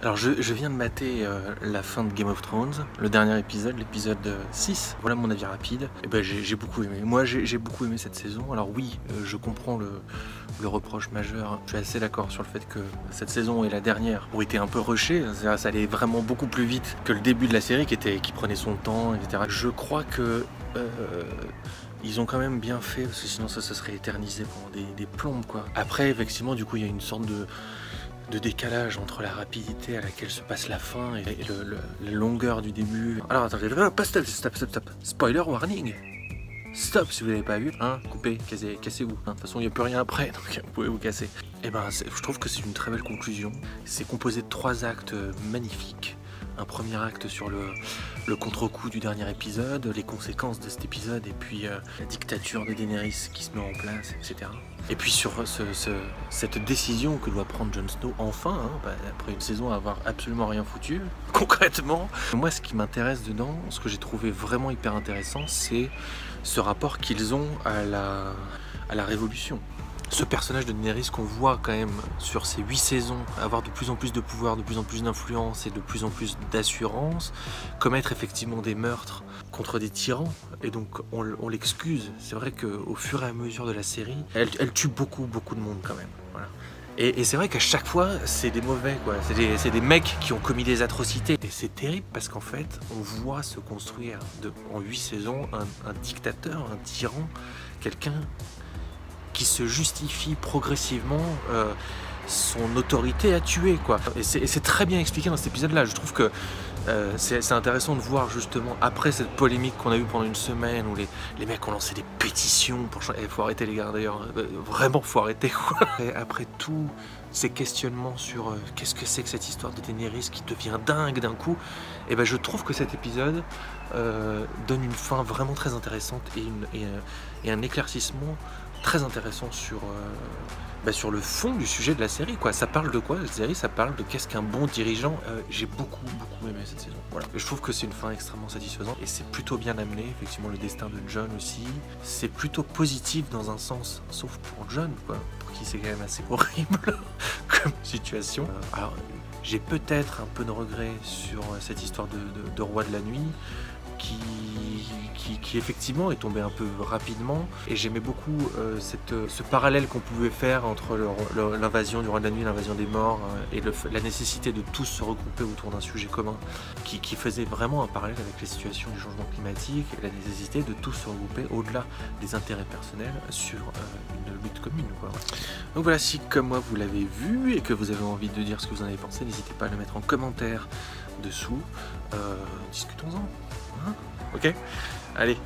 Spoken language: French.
Alors je viens de mater la fin de Game of Thrones, le dernier épisode, l'épisode 6. Voilà mon avis rapide. Et ben j'ai beaucoup aimé. Moi j'ai beaucoup aimé cette saison. Alors oui, je comprends le reproche majeur. Je suis assez d'accord sur le fait que cette saison et la dernière ont été un peu rushées. Ça allait vraiment beaucoup plus vite que le début de la série qui prenait son temps, etc. Je crois que ils ont quand même bien fait, parce que sinon ça serait éternisé pendant des plombes quoi. Après effectivement du coup il y a une sorte de décalage entre la rapidité à laquelle se passe la fin et la longueur du début. Alors attendez, stop. Spoiler warning. Stop si vous n'avez pas vu, hein, coupez, cassez-vous. De toute façon il n'y a plus rien après, donc vous pouvez vous casser. Et ben je trouve que c'est une très belle conclusion. C'est composé de 3 actes magnifiques. Un premier acte sur le contre-coup du dernier épisode, les conséquences de cet épisode, et puis la dictature de Daenerys qui se met en place, etc. Et puis sur cette décision que doit prendre Jon Snow enfin, hein, après une saison à avoir absolument rien foutu, concrètement. Moi ce qui m'intéresse dedans, ce que j'ai trouvé vraiment hyper intéressant, c'est ce rapport qu'ils ont à la révolution. Ce personnage de Daenerys qu'on voit quand même sur ces 8 saisons avoir de plus en plus de pouvoir, de plus en plus d'influence et de plus en plus d'assurance, commettre effectivement des meurtres contre des tyrans, et donc on l'excuse. C'est vrai qu'au fur et à mesure de la série, elle tue beaucoup de monde quand même. Voilà. Et c'est vrai qu'à chaque fois, c'est des mauvais, quoi. C'est des mecs qui ont commis des atrocités. Et c'est terrible parce qu'en fait, on voit se construire en 8 saisons un dictateur, un tyran, quelqu'un qui se justifie progressivement son autorité à tuer, quoi. Et c'est très bien expliqué dans cet épisode-là. Je trouve que c'est intéressant de voir justement, après cette polémique qu'on a eue pendant une semaine, où les mecs ont lancé des pétitions pour changer. Faut arrêter les gars d'ailleurs, vraiment faut arrêter, quoi. Et après tous ces questionnements sur qu'est-ce que c'est que cette histoire de Daenerys qui devient dingue d'un coup, et ben je trouve que cet épisode donne une fin vraiment très intéressante et un éclaircissement très intéressant sur le fond du sujet de la série, quoi. Ça parle de quoi la série? Ça parle de qu'est-ce qu'un bon dirigeant. J'ai beaucoup aimé cette saison. Voilà. Je trouve que c'est une fin extrêmement satisfaisante et c'est plutôt bien amené. Effectivement, le destin de Jon aussi, c'est plutôt positif dans un sens, sauf pour Jon, quoi, pour qui c'est quand même assez horrible comme situation. Alors, j'ai peut-être un peu de regret sur cette histoire de roi de la nuit, qui effectivement est tombé un peu rapidement, et j'aimais beaucoup ce parallèle qu'on pouvait faire entre l'invasion du roi de la nuit, l'invasion des morts, et la nécessité de tous se regrouper autour d'un sujet commun, qui faisait vraiment un parallèle avec les situations du changement climatique et la nécessité de tous se regrouper au-delà des intérêts personnels sur une lutte commune, quoi. Donc voilà, si comme moi vous l'avez vu et que vous avez envie de dire ce que vous en avez pensé, n'hésitez pas à le mettre en commentaire dessous. Discutons-en. Ok, allez,